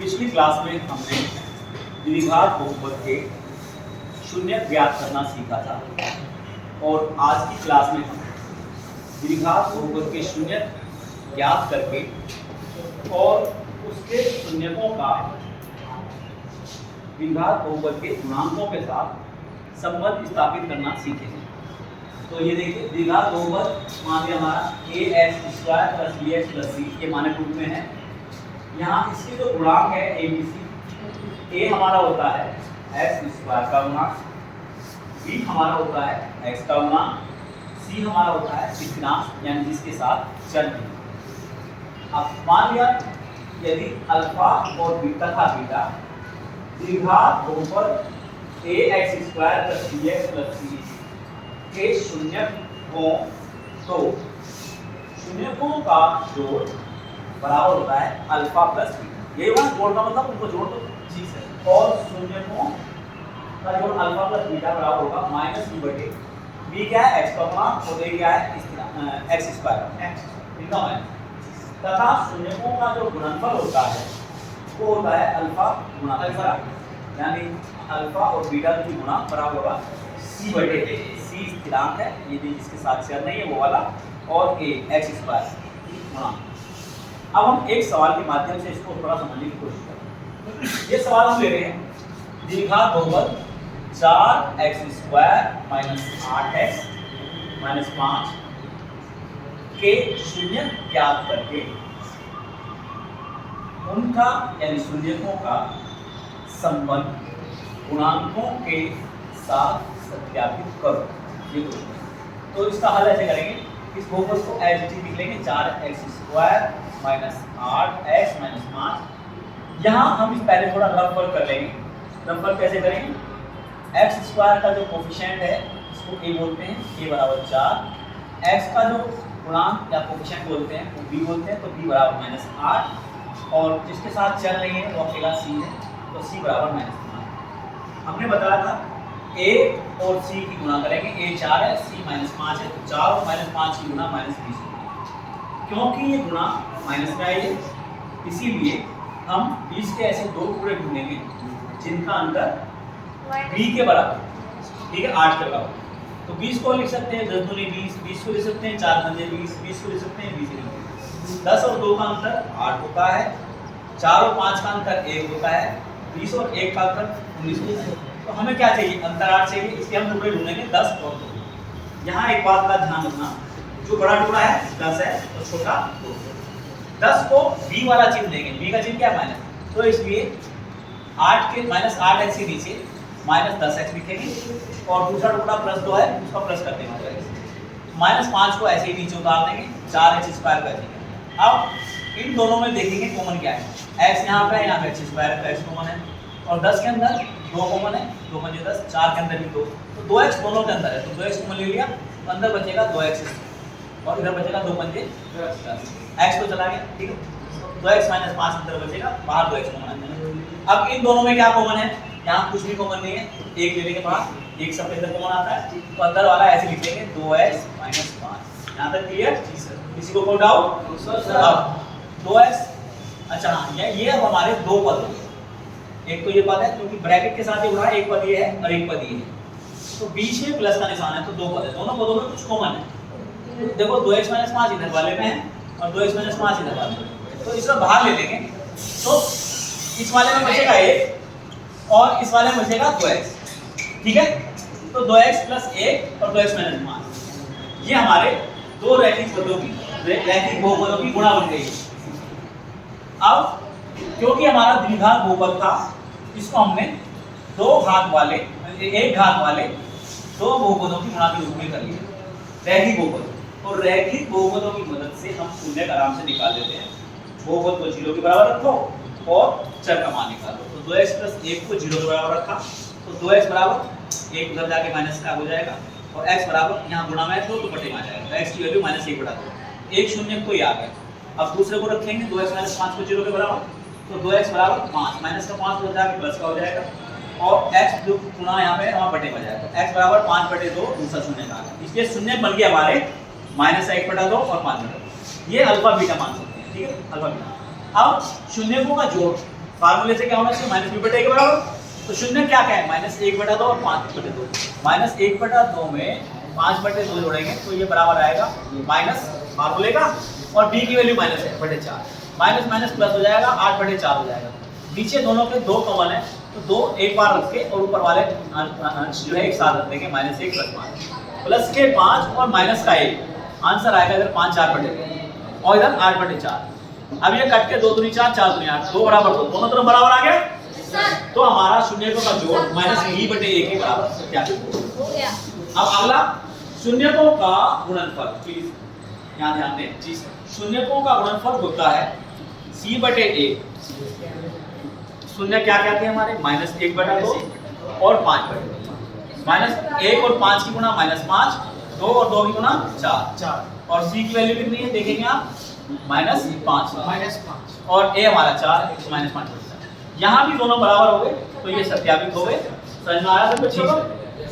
पिछली क्लास में हमने द्विघात बहुपद के शून्य ज्ञात करना सीखा था और आज की क्लास में हम द्विघात बहुपद के शून्य ज्ञात करके और उसके शून्यकों का द्विघात बहुपद के गुणांकों के साथ संबंध स्थापित करना सीखेंगे। तो ये देखिए द्विघात बहुपद मान लिया हमारा ax² + bx + c ये मानक रूप में है। यहाँ इसके जो गुणांक है abc, a हमारा होता है x² का गुणांक, b हमारा होता है x का गुणांक, c हमारा होता है स्थिरांक यानी जिसके साथ चल रही है। अब मान लिया यदि अल्फा और बीटा था बीटा द्विघात बहुपद ax² + bx + c के शून्यक हो तो शून्यकों का जोड़ बराबर होता है अल्फा प्लस बीटा। यही बात जोड़ का मतलब उनको जोड़ दो ठीक है। और शून्यकों का जोड़ अल्फा प्लस बीटा बराबर होगा -b/b। b क्या है x का गुणांक और a क्या है x² इनका माइनस तथा शून्यकों का जो गुणनफल होता है वो होता है अल्फा गुणा अल्फा यानी अल्फा और बीटा की गुणा बराबर होगा c/a। c स्थिरांक है ये जिसके साथ चल नहीं है वो वाला और a x² गुणा। अब हम एक सवाल के माध्यम से इसको थोड़ा समझने की कोशिश करें। ये सवाल हम ले रहे हैं द्विघात बहुपद 4x² - 8x - 5 के शून्य ज्ञात करके उनका यानी शून्यकों का संबंध गुणांकों के साथ सत्यापित करो। ये क्वेश्चन तो इसका हल ऐसे करेंगे, इस बहुपद को एज इट इज लिख लेंगे 4x² - 8x - 5। यहाँ हम इस पहले थोड़ा रफ वर्क कर लेंगे। रफ वर्क कैसे करेंगे, x² का जो कोफिशिएंट है इसको a बोलते हैं, a बराबर 4। x का जो गुणांक या कोफिशिएंट बोलते हैं वो b बोलते हैं, तो b बराबर -8 और जिसके साथ चल रही है वो अकेला c है तो c बराबर -5। हमने बताया था a और c की गुणा करेंगे, a 4 है c -5 है, 4 और -5 की गुणा -20 होगी। क्योंकि ये गुणा माइनस में आई है इसीलिए हम 20 के ऐसे दो टुकड़े ढूंढेंगे जिनका अंतर b के बराबर, ठीक है 8 के बराबर। तो 20 को लिख सकते हैं 10 दूनी 20, 20 को लिख सकते हैं 4 पंजे 20, 20 को लिख सकते हैं 20। 10 और 2 का अंतर 8 होता है, 4 और 5 का अंतर 1 होता है, 20 और 1 का अंतर 19 होता है। तो हमें क्या चाहिए, अंतर 8 चाहिए, इसके हम टुकड़े ढूंढेंगे 10 और 2। यहाँ एक बात का ध्यान रखना, जो बड़ा टुकड़ा है 10 है और छोटा 2। 10 को b वाला चिन्ह देंगे, b का चिन्ह क्या है माइनस, तो इसलिए 8 के -8x के नीचे -10x लिखेंगे और दूसरा टुकड़ा +2 है उसका प्लस कर देंगे -5 को ऐसे ही नीचे उतार देंगे 4x² कर देंगे। अब इन दोनों में देखेंगे कॉमन क्या है, x यहाँ पे है, यहाँ पे x² का x कॉमन है और 10 के अंदर 2 कॉमन है, 2 × 10, 4 के अंदर भी 2, तो 2x दोनों के अंदर है तो 2x कॉमन ले लिया, तो अंदर बचेगा 2x और इधर बचेगा 2 × 10, x तो चला गया ठीक है, 2x - 5 अंदर बचेगा, बाहर 2x कॉमन है। अब इन दोनों में क्या कॉमन है, यहाँ कुछ भी कॉमन नहीं है, एक ले लेंगे बाहर, एक सब के अंदर कॉमन आता है तो अंदर वाला ऐसे लिख लेंगे 2x - 5। यहाँ तक क्लियर, किसी को कोई डाउट? अब 2x अच्छा हाँ ये अब हमारे दो पद हो गए, एक तो ये पद है क्योंकि ब्रैकेट के साथ जुड़ा है, एक पद ये है और एक पद ये है, तो बीच में प्लस का निशान है तो दो पद है, दोनों पदों में कुछ कॉमन है। तो देखो 2x - 5 इधर वाले में है और 2x - 5 इधर वाले में, तो इसको बाहर ले लेंगे तो इस वाले में बचेगा 1 और इस वाले में बचेगा 2x, ठीक है। तो 2x + 1 और 2x - 5 ये हमारे दो रैखिक बहुपदों की गुणा बन गई है। अब क्योंकि हमारा द्विघात बहुपद था इसको हमने एक घात वाले दो बहुपदों की गुणा के रूप में कर लिया, रैखिक बहुपद। तो रैखिक बहुपदों की मदद से हम शून्य आराम से निकाल देते हैं। बहुपद को 0 के बराबर रखो और चर का मान निकालो, तो 2x + 1 को 0 के बराबर रखा तो 2x बराबर 1 उधर जाके माइनस का हो जाएगा और x बराबर यहाँ गुणा में 2 तो बटे में आ जाएगा, तो x की वैल्यू -1/2, एक शून्य को ही आ गया। अब दूसरे को रखेंगे 2x - 5 को 0 के बराबर, तो 2x बराबर 5, माइनस का 5 हो जाएगा प्लस का हो जाएगा और x जो गुणा यहाँ पे वहाँ बटे में जाएगा, x बराबर 5/2 दूसरा शून्य का आ गया, इसलिए शून्य बन गया हमारे -1/2 और 5/2। ये अल्फा बीटा मान सकते हैं, ठीक है अल्फा बीटा। अब शून्यकों का जोड़ फार्मूले से क्या होना चाहिए, माइनस बी बटे ए के बराबर। तो शून्य क्या क्या है, -1/2 और 5/2। -1/2 में 5/2 जोड़ेंगे तो ये बराबर आएगा माइनस फार्मूले का, और b की वैल्यू -1/4, माइनस माइनस प्लस हो जाएगा, 8/4 हो जाएगा। नीचे दोनों के 2 कॉमन है तो 2 एक बार रख के और ऊपर वाले अंश जो है एक साथ रख देंगे, -1 + 5 प्लस के 5 और माइनस का 1, आंसर आएगा इधर 5 4/2 और इधर 8/4। अब ये कट के 2 दूनी 4, 4 दूनी 8, 2 बराबर 2, दोनों तरफ बराबर आ गया। तो हमारा शून्यकों का जोड़ -b/a के बराबर सत्यापित हो गया। अब अगला शून्यकों का गुणनफल, प्लीज यहाँ ध्यान दें जी। शून्यकों का गुणनफल होता है c/a। शून्य क्या क्या थे हमारे, -1/2 और 5/2। -1 और 5 की गुणा -5, 2 और 2 की गुणा 4, और c की वैल्यू कितनी है देखेंगे आप, -5 और a हमारा 4 -5। यहाँ भी दोनों बराबर हो गए तो ये सत्यापित हो गए। समझ में आया सब बच्चों को?